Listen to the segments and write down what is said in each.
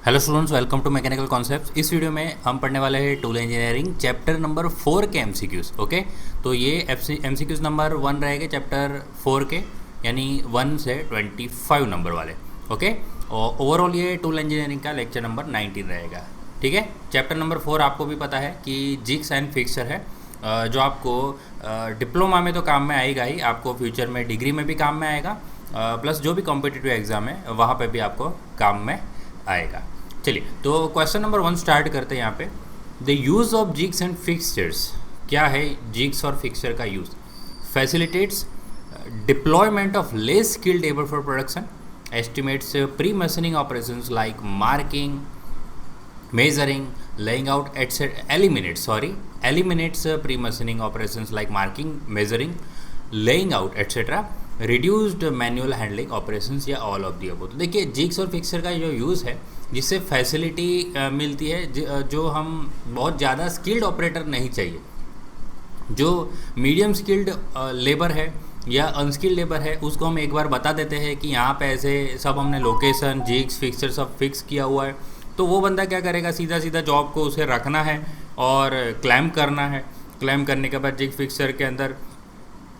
Hello students, welcome to mechanical concepts. इस video में हम पढ़ने वाले हैं टूल इंजीनियरिंग चैप्टर नंबर 4 के एमसीक्यूज। ओके, तो ये एमसीक्यूज नंबर 1 रहेंगे चैप्टर 4 के, यानी 1 से 25 नंबर वाले। ओके, और ओवरऑल ये टूल इंजीनियरिंग का लेक्चर नंबर 19 रहेगा। ठीक है, चैप्टर नंबर 4 आपको भी पता है कि जिग्स एंड फिक्सर है, जो आपको डिप्लोमा में तो काम में आएगा ही, आपको फ्यूचर में डिग्री में भी काम में आएगा, प्लस जो भी कॉम्पिटिटिव एग्ज़ाम है वहाँ पे भी आपको काम में आएगा। चलिए, तो क्वेश्चन नंबर 1 स्टार्ट करते हैं यहाँ पे। The use of jigs and fixtures, क्या है जिग्स और फिक्सचर का use? Facilitates deployment of less skilled labour for production, estimates pre machining operations like marking, measuring, laying out, etc. Eliminates pre-machining operations like marking, measuring, laying out, etc. reduced manual handling operations या all of the above। तो देखिए, jigs और fixer का जो use है, जिससे facility मिलती है, जो हम बहुत ज़्यादा स्किल्ड ऑपरेटर नहीं चाहिए, जो मीडियम स्किल्ड लेबर है या अनस्किल्ड लेबर है, उसको हम एक बार बता देते हैं कि यहाँ पे ऐसे सब हमने लोकेशन, जिग्स, फिक्सर सब फिक्स किया हुआ है, तो वो बंदा क्या करेगा, सीधा सीधा जॉब को उसे रखना है और क्लैम करना है। क्लैम करने के बाद जिग फिक्सर के अंदर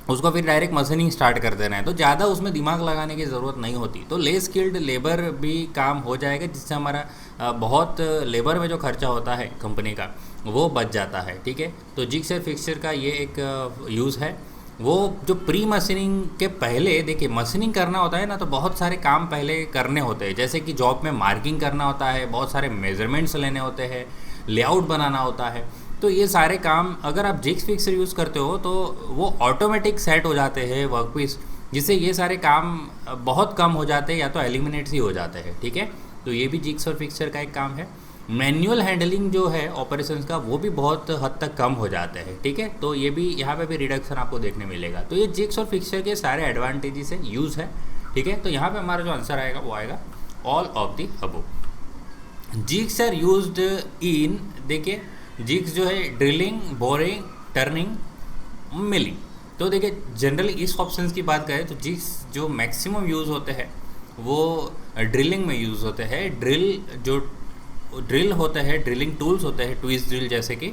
उसको फिर डायरेक्ट मशीनिंग स्टार्ट कर देना है, तो ज़्यादा उसमें दिमाग लगाने की ज़रूरत नहीं होती। तो लेस स्किल्ड लेबर भी काम हो जाएगा, जिससे हमारा बहुत लेबर में जो खर्चा होता है कंपनी का, वो बच जाता है। ठीक है, तो जिग्स और फिक्सर का ये एक यूज़ है। वो जो प्री मशीनिंग के पहले, देखिए मशीनिंग करना होता है ना, तो बहुत सारे काम पहले करने होते हैं, जैसे कि जॉब में मार्किंग करना होता है, बहुत सारे मेजरमेंट्स लेने होते हैं, लेआउट बनाना होता है। तो ये सारे काम अगर आप जिग्स फिक्सर यूज़ करते हो तो वो ऑटोमेटिक सेट हो जाते हैं वर्कपीस, जिससे ये सारे काम बहुत कम हो जाते हैं या तो एलिमिनेट्स ही हो जाते हैं। ठीक है, तो ये भी जिग्स और फिक्सर का एक काम है। मैनुअल हैंडलिंग जो है ऑपरेशंस का, वो भी बहुत हद तक कम हो जाते हैं। ठीक है, तो ये भी यहाँ पे भी रिडक्शन आपको देखने मिलेगा। तो ये जिग्स और फिक्सर के सारे एडवांटेजेस है, यूज़ है। ठीक है, तो यहाँ पे हमारा जो आंसर आएगा वो आएगा all of the above. Jigs are used in, देखिए जिग्स जो है ड्रिलिंग, बोरिंग, टर्निंग, मिलिंग। तो देखिए जनरली इस ऑप्शन की बात करें तो जिग्स जो मैक्सिमम यूज़ होते हैं वो ड्रिलिंग में यूज़ होते हैं। ड्रिल होते हैं, ड्रिलिंग टूल्स होते हैं, ट्विस्ट ड्रिल जैसे कि,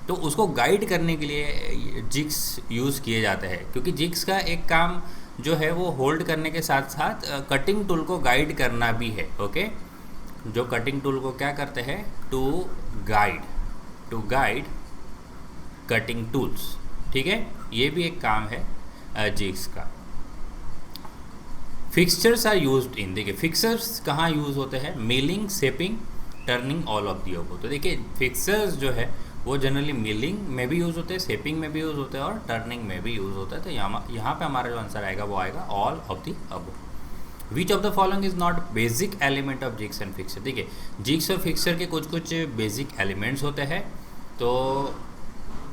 तो उसको गाइड करने के लिए जिग्स यूज़ किए जाते हैं, क्योंकि जिग्स का एक काम जो है वो होल्ड करने के साथ साथ कटिंग टूल को गाइड करना भी है। ओके, जो कटिंग टूल को क्या करते हैं, टू गाइड कटिंग टूल्स। ठीक है, ये भी एक काम है जिग्स का। फिक्सचर्स आर यूज्ड इन, देखिए फिक्सर्स कहाँ यूज़ होते हैं, milling, shaping, turning, all of the above. तो देखिए फिक्सर्स जो है वो जनरली मिलिंग में भी यूज़ होते हैं, शेपिंग में भी यूज़ होते हैं और टर्निंग में भी यूज़ होता है। तो यहाँ पे हमारा जो आंसर आएगा वो आएगा all of the above. Which of the following is not basic element of jigs and fixer? देखिए जिग्स और फिक्सर के कुछ कुछ बेसिक एलिमेंट्स होते हैं, तो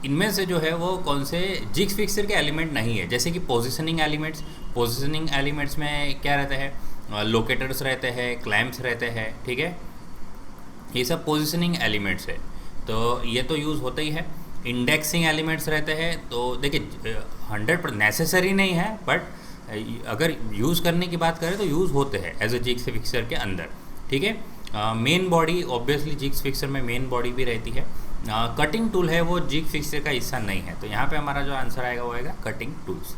इनमें से जो है वो कौन से जिग्स फिक्सर के एलिमेंट नहीं है, जैसे कि पोजिशनिंग एलिमेंट्स। पोजिशनिंग एलिमेंट्स में क्या रहते हैं, लोकेटर्स रहते हैं, क्लैम्प्स रहते हैं। ठीक है, ये सब पोजीशनिंग एलिमेंट्स है, तो ये तो यूज़ होते ही है। इंडेक्सिंग एलिमेंट्स रहते हैं, तो देखिए 100% नेसेसरी नहीं है, बट अगर यूज़ करने की बात करें तो यूज़ होते हैं एज ए जिग्स फिक्सर के अंदर। ठीक है, main body, obviously jigs fixer में मेन बॉडी भी रहती है। कटिंग टूल है वो जिग फिक्सर का हिस्सा नहीं है, तो यहाँ पे हमारा जो आंसर आएगा वो आएगा cutting tools.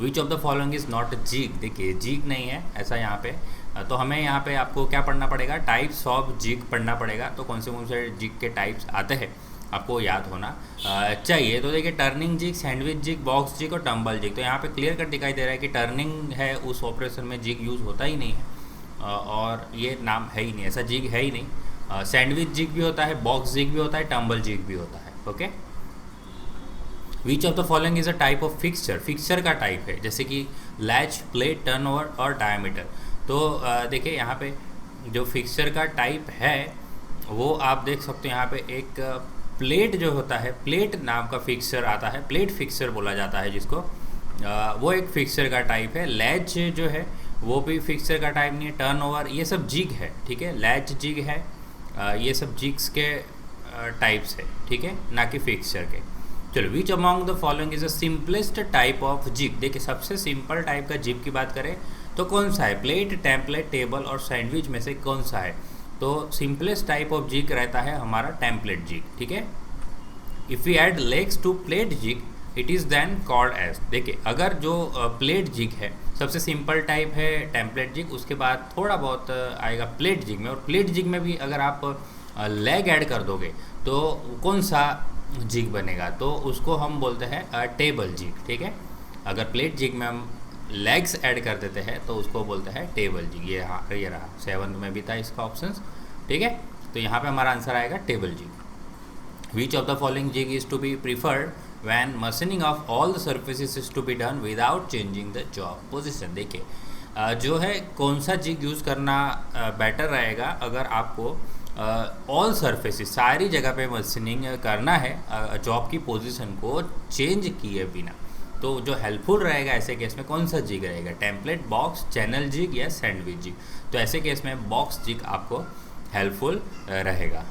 Which of the following is not jig? देखिए जिग नहीं है ऐसा यहाँ पे, तो हमें यहाँ पे आपको क्या पढ़ना पड़ेगा, टाइप्स ऑफ जिग पढ़ना पड़ेगा। तो कौन से जिग के टाइप्स आते हैं आपको याद होना चाहिए। तो देखिए turning jig, sandwich jig, box jig और टम्बल जिग। तो यहाँ पे क्लियर कट दिखाई दे रहा है कि टर्निंग है उस ऑपरेशन में जिग यूज़ होता ही नहीं है, और ये नाम है ही नहीं, ऐसा जिग है ही नहीं। सैंडविच जिग भी होता है, बॉक्स जिग भी होता है, टम्बल जिग भी होता है। Okay, which of the following is a type of fixture? Fixture का टाइप है, जैसे कि लैच, प्लेट, टर्नओवर और डायमीटर। तो देखिए यहाँ पे जो फिक्सचर का टाइप है वो आप देख सकते हो, यहाँ पे एक प्लेट जो होता है, प्लेट नाम का फिक्सचर आता है, प्लेट फिक्सचर बोला जाता है जिसको, वो एक फिक्सचर का टाइप है। लैच जो है वो भी फिक्सचर का टाइप नहीं है। टर्नओवर ये सब जिग है। ठीक है, लैच जिग है, ये सब जिग्स के टाइप्स है। ठीक है, ना कि फिक्सचर के। चलो, which among the following is the simplest type of jig? देखिए सबसे सिंपल टाइप का जिग की बात करें तो कौन सा है, प्लेट, टेम्पलेट, टेबल और सैंडविच में से कौन सा है? तो सिंपलेस्ट टाइप ऑफ जिग रहता है हमारा टेम्पलेट जिग, ठीक है। If we add legs to plate jig it is then called as. देखिए अगर जो प्लेट जिग है सबसे सिंपल टाइप है टेम्पलेट जिग, उसके बाद थोड़ा बहुत आएगा प्लेट जिग में, और प्लेट जिग में भी अगर आप लेग ऐड कर दोगे तो कौन सा जिग बनेगा, तो उसको हम बोलते हैं टेबल जिग, ठीक है। अगर प्लेट जिग में हम लेग्स ऐड कर देते हैं तो उसको बोलते हैं टेबल जिग। ये हाँ ये रहा, 7th में भी था इसका ऑप्शंस, ठीक है। तो यहाँ पे हमारा आंसर आएगा table jig. Which of the following jig is to be preferred when machining of all the surfaces is to be done without changing the job position. देखिए जो है कौन सा जिग यूज़ करना बेटर रहेगा अगर आपको ऑल सरफेसिस सारी जगह पे मशीनिंग करना है जॉब की पोजीशन को चेंज किए बिना, तो जो हेल्पफुल रहेगा ऐसे केस में कौन सा जिग रहेगा, टेम्पलेट, बॉक्स, चैनल जिग या सैंडविच जिग। तो ऐसे केस में बॉक्स जिग आपको हेल्पफुल रहेगा।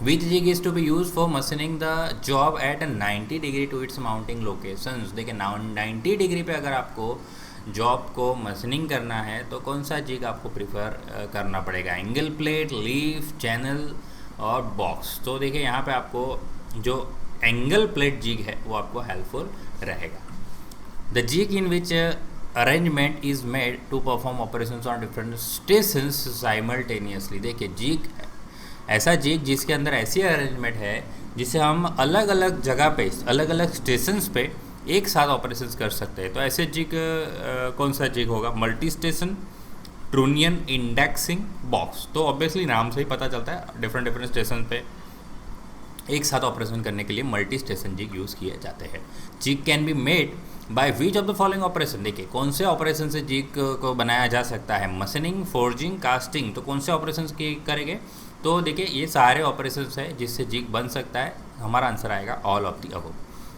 Which jig is to be use for machining the job at 90 degree to its mounting locations. देखिए 90 डिग्री पे अगर आपको जॉब को मशीनिंग करना है तो कौन सा जिग आपको प्रीफर करना पड़ेगा, एंगल प्लेट, लीफ, चैनल और बॉक्स। तो देखिए यहाँ पे आपको जो एंगल प्लेट जिग है वो आपको हेल्पफुल रहेगा। The jig in which arrangement is made to perform operations on different stations simultaneously. देखिए जिग ऐसा जिग जिसके अंदर ऐसी अरेंजमेंट है जिसे हम अलग अलग जगह पे अलग अलग स्टेशंस पे एक साथ ऑपरेशंस कर सकते हैं। तो ऐसे जिग कौन सा जिग होगा, multi station, trunnion, indexing, box. तो ऑब्वियसली नाम से ही पता चलता है डिफरेंट स्टेशन पे एक साथ ऑपरेशन करने के लिए मल्टी स्टेशन जिग यूज़ किए जाते हैं। Jig can be made by which of the following operation. देखिए कौन से ऑपरेशन से जिग को बनाया जा सकता है, मशीनिंग, फोर्जिंग, कास्टिंग। तो कौन से ऑपरेशन की करेंगे, तो देखिए ये सारे ऑपरेशन है जिससे जिग बन सकता है। हमारा आंसर आएगा all of the above.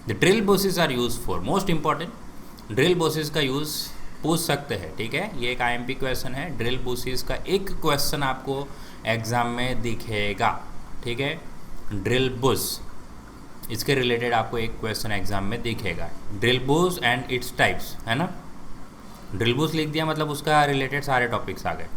The drill bushes are use for, most important drill bushes का यूज़ पूछ सकते हैं, ठीक है। ये एक IMP क्वेश्चन है, ड्रिल बुशेस का एक क्वेश्चन आपको एग्जाम में दिखेगा, ठीक है। ड्रिल बुश इसके रिलेटेड आपको एक क्वेश्चन एग्जाम में दिखेगा, drill Bush and its types, है ना। ड्रिल बुश लिख दिया मतलब उसका रिलेटेड सारे टॉपिक्स आ गए।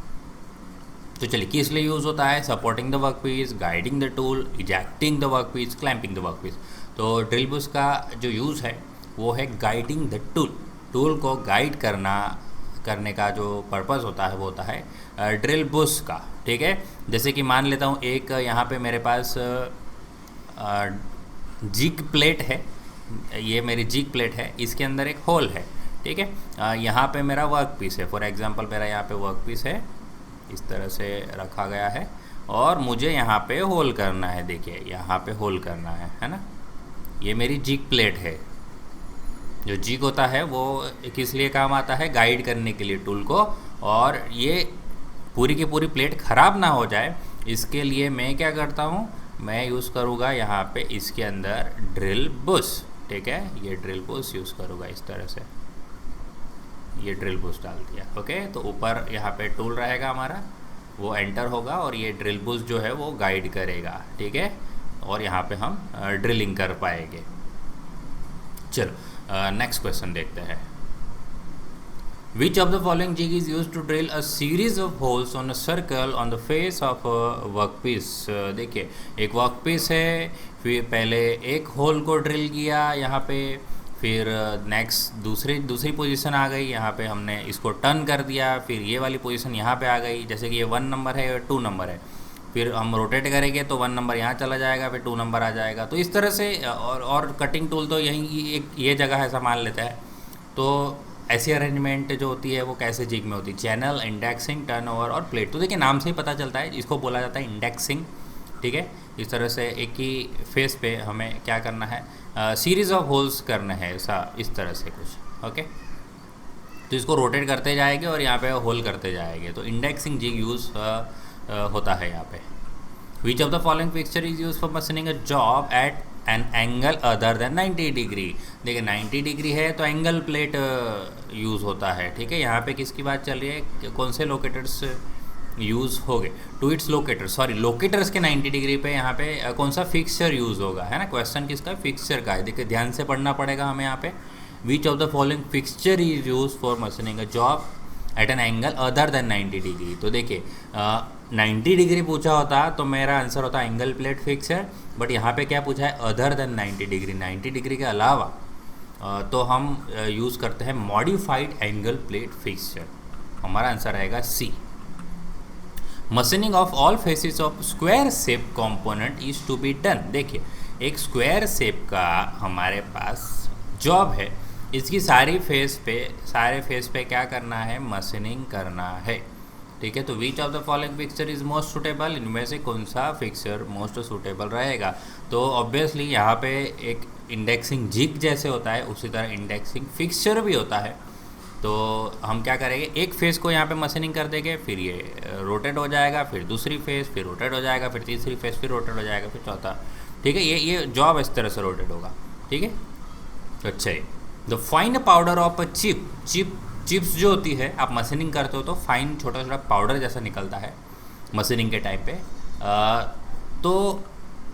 तो चलिए किस लिए यूज़ होता है, supporting the work piece, guiding the tool, ejecting the work piece, clamping the work piece. तो ड्रिल बुश का जो यूज़ है वो है गाइडिंग द टूल, टूल को गाइड करने का जो पर्पस होता है वो होता है ड्रिल बुश का, ठीक है। जैसे कि मान लेता हूँ एक यहाँ पे मेरे पास जिग प्लेट है, ये मेरी जिग प्लेट है, इसके अंदर एक होल है, ठीक है। यहाँ पे मेरा वर्क पीस है, फॉर एग्जांपल मेरा यहाँ पे वर्क पीस है, इस तरह से रखा गया है और मुझे यहाँ पे होल करना है। देखिए यहाँ पे होल करना है ना। ये मेरी जिग प्लेट है। जो जिग होता है वो किस लिए काम आता है, गाइड करने के लिए टूल को, और ये पूरी की पूरी प्लेट ख़राब ना हो जाए इसके लिए मैं क्या करता हूँ, मैं यूज़ करूँगा यहाँ पे इसके अंदर ड्रिल बुश, ठीक है। ये ड्रिल बुश यूज़ करूँगा इस तरह से, ये ड्रिल बुश डाल दिया, ओके। तो ऊपर यहाँ पे टूल रहेगा हमारा, वो एंटर होगा और ये ड्रिल बुश जो है वो गाइड करेगा, ठीक है। और यहाँ पे हम ड्रिलिंग कर पाएंगे। चलो नेक्स्ट क्वेश्चन देखते हैं। Which of the following jig is use to drill a series of holes on a circle on the face of work piece. देखिए एक वर्क पीस है, फिर पहले एक होल को ड्रिल किया यहाँ पे, फिर नेक्स्ट दूसरी पोजीशन आ गई, यहाँ पे हमने इसको टर्न कर दिया, फिर ये वाली पोजीशन यहाँ पे आ गई, जैसे कि ये 1 नंबर है, 2 नंबर है, फिर हम रोटेट करेंगे तो 1 नंबर यहाँ चला जाएगा, फिर 2 नंबर आ जाएगा। तो इस तरह से और कटिंग टूल तो यहीं एक ये जगह ऐसा मान लेता है। तो ऐसी अरेंजमेंट जो होती है वो कैसे जिग में होती है, चैनल, इंडेक्सिंग, टर्नओवर और प्लेट। तो देखिए नाम से ही पता चलता है, इसको बोला जाता है इंडेक्सिंग, ठीक है। इस तरह से एक ही फेस पे हमें क्या करना है, सीरीज़ ऑफ होल्स करना है, ऐसा इस तरह से कुछ, ओके। तो इसको रोटेट करते जाएंगे और यहाँ पे होल करते जाएंगे, तो इंडेक्सिंग जिग यूज़ होता है यहाँ पे। विच of the following picture is use for machining a job eight an angle other than 90 degree. देखिए 90 डिग्री है तो एंगल प्लेट यूज़ होता है, ठीक है। यहाँ पे किसकी बात चल रही है, कौन से लोकेटर्स यूज़ हो गए, to its locator, sorry locators के 90 डिग्री पे यहाँ पे कौन सा फिक्सचर यूज़ होगा, है ना। क्वेश्चन किसका, फिक्सचर का है। देखिए ध्यान से पढ़ना पड़ेगा हमें यहाँ पे। विच of the following fixture is use for machining a job eight an angle other than 90 degree. तो देखिए 90 डिग्री पूछा होता तो मेरा आंसर होता एंगल प्लेट फिक्सर, बट यहाँ पे क्या पूछा है, अदर देन 90 डिग्री, 90 डिग्री के अलावा। तो हम यूज़ करते हैं मॉडिफाइड एंगल प्लेट फिक्सचर। हमारा आंसर रहेगा C. Machining of all faces of square shape component is to be done. देखिए एक स्क्वायर शेप का हमारे पास जॉब है, इसकी सारे फेस पे क्या करना है, मशीनिंग करना है। ठीक है, तो विच of the following fixture is most suitable, इनमें से कौन सा फिक्सचर मोस्ट सुटेबल रहेगा। तो ऑब्वियसली यहाँ पे एक इंडेक्सिंग जिग जैसे होता है, उसी तरह इंडेक्सिंग फिक्सचर भी होता है। तो हम क्या करेंगे, एक फेस को यहाँ पे मशीनिंग कर देंगे, फिर ये रोटेट हो जाएगा, फिर दूसरी फेस, फिर रोटेट हो जाएगा, फिर तीसरी फेस, फिर रोटेट हो जाएगा, फिर चौथा। ठीक है, ये जॉब इस तरह से रोटेट होगा। ठीक है, अच्छा है। The fine powder of a chips जो होती है, आप मशीनिंग करते हो तो फाइन छोटा छोटा पाउडर जैसा निकलता है मशीनिंग के टाइम पे। तो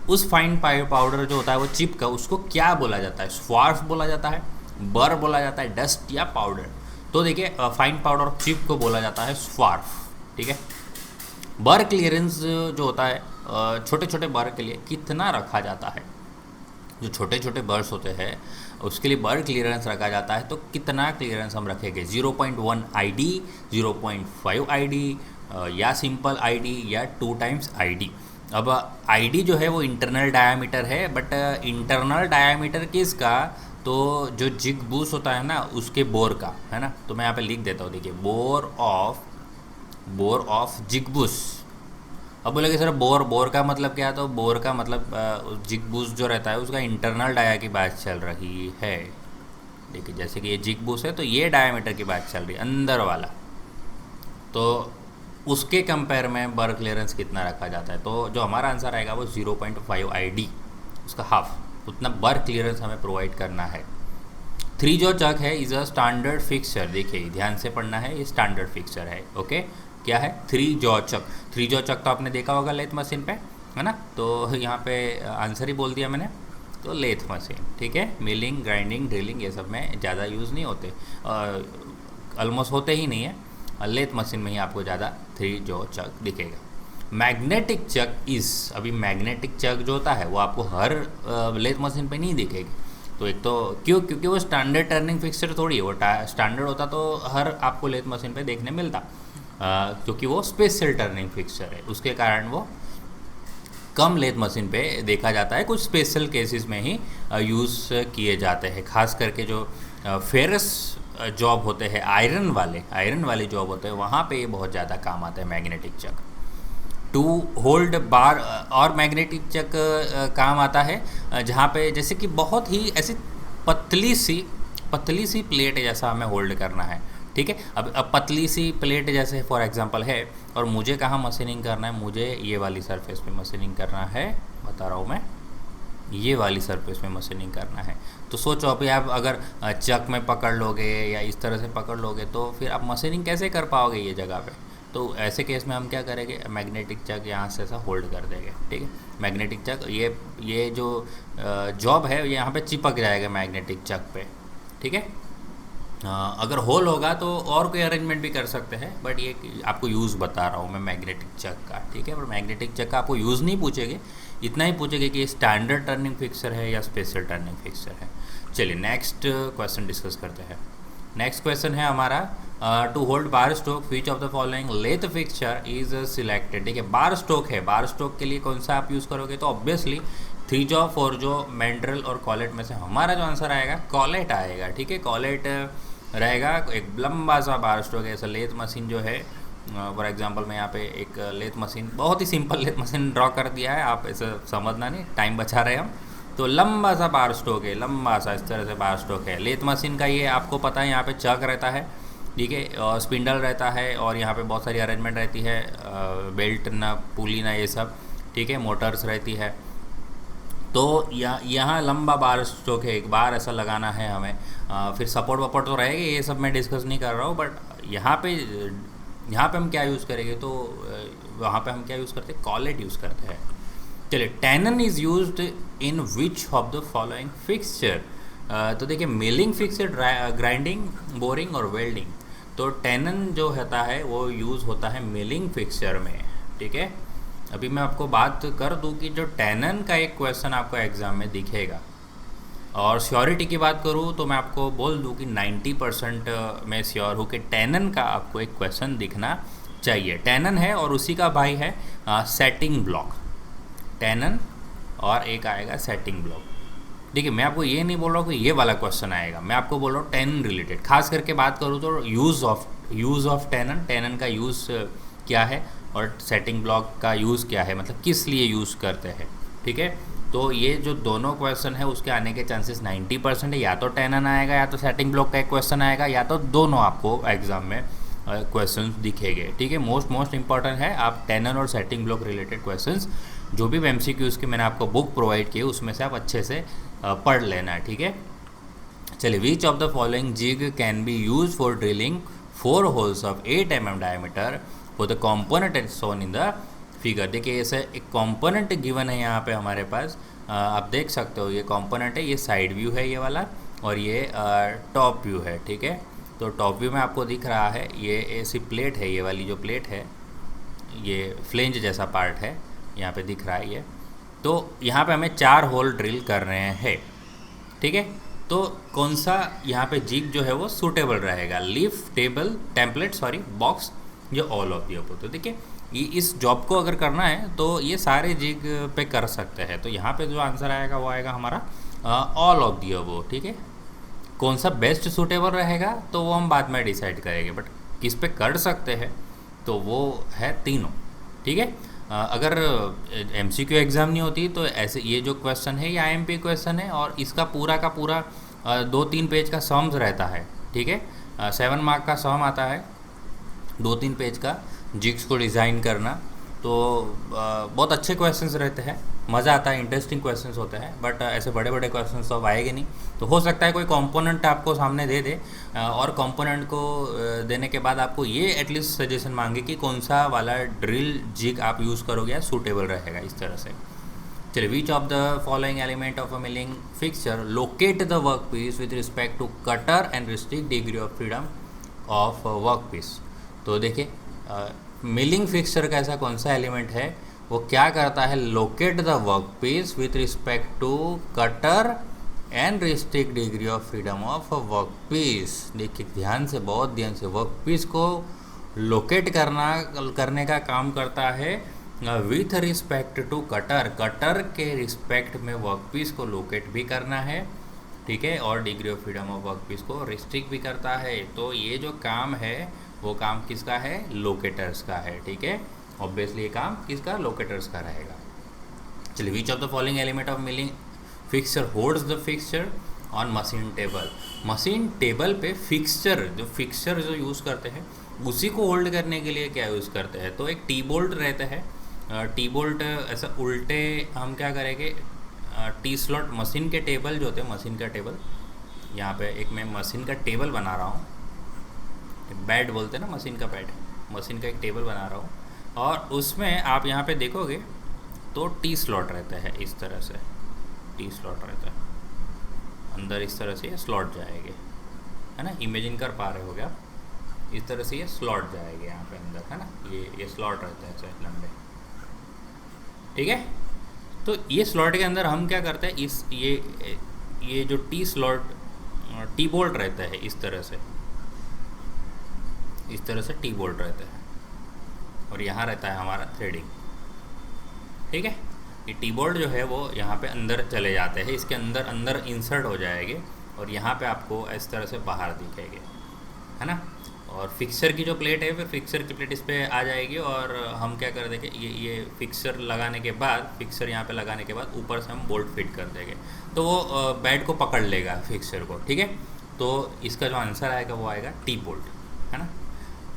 उस फाइन पाउडर जो होता है वो चिप का, उसको क्या बोला जाता है, स्वार्फ बोला जाता है, बर बोला जाता है, डस्ट या पाउडर। तो देखिए फाइन पाउडर ऑफ चिप को बोला जाता है स्वार्फ। ठीक है, बर क्लियरेंस जो होता है छोटे छोटे बर के लिए कितना रखा जाता है, जो छोटे छोटे बर्स होते हैं उसके लिए बर क्लियरेंस रखा जाता है। तो कितना क्लियरेंस हम रखेंगे, 0.1 ID, 0.5 ID या सिंपल ID या 2 टाइम्स ID। अब ID जो है वो इंटरनल डायामीटर है, बट इंटरनल डायामीटर किसका, तो जो जिग बूस होता है ना उसके बोर का है ना। तो मैं यहाँ पे लिख देता हूँ, देखिए बोर ऑफ जिग बूस। अब बोलेंगे सर बोर का मतलब क्या है, तो बोर का मतलब जिग बूस जो रहता है उसका इंटरनल डाया की बात चल रही है। देखिए जैसे कि ये जिग बूस है तो ये डायमीटर की बात चल रही है अंदर वाला, तो उसके कंपेयर में बर क्लियरेंस कितना रखा जाता है। तो जो हमारा आंसर आएगा वो 0.5 ID, उसका हाफ उतना बर क्लियरेंस हमें प्रोवाइड करना है। 3 जो चक है इज़ अ स्टैंडर्ड फिक्सचर। देखिए ध्यान से पढ़ना है, ये स्टैंडर्ड फिक्सचर है। ओके, क्या है, 3 जॉ चक। 3 जॉ चक तो आपने देखा होगा लेथ मशीन पे, है ना। तो यहाँ पे आंसर ही बोल दिया मैंने, तो लेथ मशीन। ठीक है, मिलिंग, ग्राइंडिंग, ड्रिलिंग ये सब में ज़्यादा यूज़ नहीं होते, ऑलमोस्ट होते ही नहीं है। लेथ मशीन में ही आपको ज़्यादा 3 जॉ चक दिखेगा। मैग्नेटिक चक इस, अभी मैग्नेटिक चक जो होता है वो आपको हर लेथ मशीन पे नहीं दिखेगी। तो एक तो क्योंकि वो स्टैंडर्ड टर्निंग फिक्सचर थोड़ी है, वो स्टैंडर्ड होता तो हर आपको लेथ मशीन पे देखने मिलता, क्योंकि वो स्पेशल टर्निंग फिक्सचर है, उसके कारण वो कम लेथ मशीन पे देखा जाता है। कुछ स्पेशल केसेस में ही यूज़ किए जाते हैं, खास करके जो फेरस जॉब होते हैं, आयरन वाले जॉब होते हैं, वहाँ पे ये बहुत ज़्यादा काम आता है मैग्नेटिक चक। टू होल्ड बार, और मैग्नेटिक चक काम आता है जहाँ पे जैसे कि बहुत ही ऐसी पतली सी प्लेट जैसा हमें होल्ड करना है। ठीक है, अब पतली सी प्लेट जैसे फॉर एग्जांपल है, और मुझे कहाँ मशीनिंग करना है, मुझे ये वाली सरफेस पे मशीनिंग करना है, बता रहा हूँ मैं, ये वाली सरफेस में मशीनिंग करना है। तो सोचो अभी आप अगर चक में पकड़ लोगे या इस तरह से पकड़ लोगे तो फिर आप मशीनिंग कैसे कर पाओगे ये जगह पे। तो ऐसे केस में हम क्या करेंगे, मैग्नेटिक चक यहाँ से ऐसा होल्ड कर देंगे। ठीक है, मैग्नेटिक चक ये जो जॉब है ये यहाँ पे चिपक जाएगा मैग्नेटिक चक पे। ठीक है, अगर होल होगा तो और कोई अरेंजमेंट भी कर सकते हैं, बट ये आपको यूज़ बता रहा हूँ मैं मैग्नेटिक चक का। ठीक है, पर मैग्नेटिक चक का आपको यूज़ नहीं पूछेंगे, इतना ही पूछेंगे कि स्टैंडर्ड टर्निंग फिक्सर है या स्पेशल टर्निंग फिक्सर है। चलिए नेक्स्ट क्वेश्चन डिस्कस करते हैं। नेक्स्ट क्वेश्चन है हमारा, to hold bar stock which of the following lathe fixture is selected. देखिए बार स्टोक है, बार स्टोक के लिए कौन सा आप यूज़ करोगे, तो ऑब्वियसली 3 जॉ 4 जॉ मैंड्रल और कॉलेट में से हमारा जो आंसर आएगा कॉलेट आएगा। ठीक है, कॉलेट रहेगा, एक लंबा सा बार स्टोक है। ऐसा लेथ मशीन जो है, फॉर एग्जांपल मैं यहाँ पे एक लेथ मशीन, बहुत ही सिंपल लेथ मशीन ड्रॉ कर दिया है, आप ऐसा समझना नहीं, टाइम बचा रहे हम। तो लंबा सा बार स्टोक है, लंबा सा इस तरह से बार स्टोक है लेथ मशीन का। ये आपको पता है यहाँ पे चक रहता है, ठीक है, और स्पिंडल रहता है, और यहाँ पे बहुत सारी अरेंजमेंट रहती है, बेल्ट ना, पुली ना, ये सब। ठीक है, मोटर्स रहती है। तो यहाँ लंबा बार स्टोक है, एक बार ऐसा लगाना है हमें। फिर सपोर्ट वपोर्ट तो रहेगा, ये सब मैं डिस्कस नहीं कर रहा हूँ, बट यहाँ पे हम क्या यूज़ करेंगे, तो वहाँ पे हम क्या यूज़ करते हैं, कॉलेट यूज़ करते हैं। चलिए, tenon is used in which of the following fixture. तो देखिए मिलिंग फिक्सचर, ग्राइंडिंग, बोरिंग और वेल्डिंग। तो टेनन जो होता है वो यूज़ होता है मिलिंग फिक्सचर में, ठीक है। अभी मैं आपको बात कर दूं कि जो टेनन का एक क्वेश्चन आपको एग्ज़ाम में दिखेगा, और श्योरिटी की बात करूँ तो मैं आपको बोल दूं कि 90% मैं श्योर हूँ कि टेनन का आपको एक क्वेश्चन दिखना चाहिए। टेनन है और उसी का भाई है सेटिंग ब्लॉक, टेनन और एक आएगा सेटिंग ब्लॉक। देखिए मैं आपको ये नहीं बोल रहा हूँ कि ये वाला क्वेश्चन आएगा, मैं आपको बोल रहा हूँ टेनन रिलेटेड। खास करके बात करूँ तो यूज़ ऑफ टेनन, टेनन का यूज़ क्या है और सेटिंग ब्लॉक का यूज़ क्या है, मतलब किस लिए यूज़ करते हैं, ठीक है। तो ये जो दोनों क्वेश्चन है उसके आने के चांसेस 90% है, या तो टेनन आएगा या तो सेटिंग ब्लॉक का एक क्वेश्चन आएगा, या तो दोनों आपको एग्जाम में क्वेश्चन दिखेंगे, ठीक है। मोस्ट इंपॉर्टेंट है आप टेनन और सेटिंग ब्लॉक रिलेटेड क्वेश्चंस जो भी MCQs की मैंने आपको बुक प्रोवाइड की है उसमें से आप अच्छे से पढ़ लेना है, ठीक है। चलिए, which of the following jig can be use for drilling 4 holes of 8 mm diameter for the component as shown in the figure. देखिए ऐसे एक कॉम्पोनेंट गिवन है यहाँ पे हमारे पास, आप देख सकते हो ये कॉम्पोनेंट है, ये साइड व्यू है ये वाला, और ये टॉप व्यू है, ठीक है। तो टॉप व्यू में आपको दिख रहा है ये ऐसी प्लेट है, ये वाली जो प्लेट है ये फ्लेंज जैसा पार्ट है, यहाँ पे दिख रहा है ये। तो यहाँ पे हमें 4 होल ड्रिल कर रहे हैं, ठीक है। तो कौन सा यहाँ पे जिग जो है वो सूटेबल रहेगा, लीफ टेम्पलेट बॉक्स, जो ऑल ऑफ दी अबव। तो देखिए इस जॉब को अगर करना है तो ये सारे जिग पे कर सकते हैं, तो यहाँ पे जो आंसर आएगा वो आएगा हमारा ऑल ऑफ दी अबव, ठीक है। कौन सा बेस्ट सूटेबल रहेगा तो वो हम बाद में डिसाइड करेंगे, बट किस पे कर सकते हैं तो वो है तीनों, ठीक है। अगर MCQ एग्ज़ाम नहीं होती तो ऐसे ये जो क्वेश्चन है ये IMP क्वेश्चन है, और इसका पूरा का पूरा 2-3 पेज का सम्स रहता है, ठीक है। 7 मार्क का सम आता है 2-3 पेज का, जिग्स को डिज़ाइन करना। तो बहुत अच्छे क्वेश्चंस रहते हैं, मज़ा आता है, इंटरेस्टिंग क्वेश्चंस होते हैं, बट ऐसे बड़े बड़े क्वेश्चंस तो अब आएंगे नहीं। तो हो सकता है कोई कंपोनेंट आपको सामने दे दे, और कंपोनेंट को देने के बाद आपको ये एटलीस्ट सजेशन मांगे कि कौन सा वाला ड्रिल जिग आप यूज़ करोगे या सूटेबल रहेगा, इस तरह से। चलिए, which of the following element of a milling fixture locate the work piece with respect to cutter and restrict degree of freedom of work piece. तो देखिए मिलिंग फिक्सचर का ऐसा कौन सा एलिमेंट है वो क्या करता है, locate the work piece with respect to cutter and restrict degree of freedom of work piece. देखिए ध्यान से, बहुत ध्यान से, वर्क पीस को लोकेट करने का काम करता है with respect to cutter, cutter के रिस्पेक्ट में वर्क पीस को लोकेट भी करना है, ठीक है, और degree of freedom of work piece को रिस्ट्रिक्ट भी करता है। तो ये जो काम है वो काम किसका है, लोकेटर्स का है, ठीक है। ऑब्वियसली ये काम किसका, लोकेटर्स का रहेगा। चलिए, which of the following element of milling fixture holds the fixture on machine table. Machine table पे फिक्सचर जो यूज़ करते हैं उसी को होल्ड करने के लिए क्या यूज़ करते हैं, तो एक टी बोल्ट रहता है। टी बोल्ट ऐसा उल्टे हम क्या करेंगे, टी स्लॉट मशीन के टेबल जो होते हैं, मशीन का टेबल, यहाँ पे एक मैं मशीन का टेबल बना रहा हूँ, बेड बोलते हैं ना, मशीन का बेड, मशीन का एक टेबल बना रहा हूँ, और उसमें आप यहाँ पे देखोगे तो टी स्लॉट रहता है, इस तरह से टी स्लॉट रहता है, अंदर इस तरह से ये स्लॉट जाएंगे, है ना, इमेजिन कर पा रहे हो क्या, इस तरह से ये स्लॉट जाएंगे यहाँ पे अंदर, है ना, ये स्लॉट रहता है ऐसे लंबे, ठीक है। तो ये स्लॉट के अंदर हम क्या करते हैं, ये जो टी बोल्ट रहता है, इस तरह से टी बोल्ट रहता है, और यहाँ रहता है हमारा थ्रेडिंग, ठीक है। ये टी बोल्ट जो है वो यहाँ पे अंदर चले जाते हैं, इसके अंदर इंसर्ट हो जाएंगे, और यहाँ पे आपको इस तरह से बाहर दिखेंगे, है ना। और फिक्सर की जो प्लेट है, फिर फिक्सर की प्लेट इस पर आ जाएगी, और हम क्या कर देंगे, ये फिक्सर लगाने के बाद, फिक्सर यहाँ पे लगाने के बाद ऊपर से हम बोल्ट फिट कर देंगे, तो वो बेड को पकड़ लेगा फिक्सर को, ठीक है। तो इसका जो आंसर आएगा वो आएगा टी बोल्ट, है ना।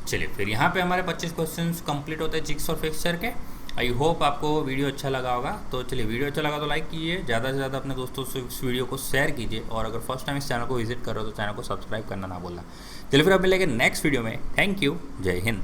चलिए, फिर यहाँ पे हमारे 25 क्वेश्चंस कंप्लीट होते हैं जिग्स और फिक्सचर के। आई होप आपको वीडियो अच्छा लगा होगा। तो चलिए, वीडियो अच्छा लगा तो लाइक कीजिए, ज़्यादा से ज़्यादा अपने दोस्तों से इस वीडियो को शेयर कीजिए, और अगर फर्स्ट टाइम इस चैनल को विजिट कर रहे हो तो चैनल को सब्सक्राइब करना ना भूलना। चलिए फिर अब मिलेंगे नेक्स्ट वीडियो में। थैंक यू, जय हिंद।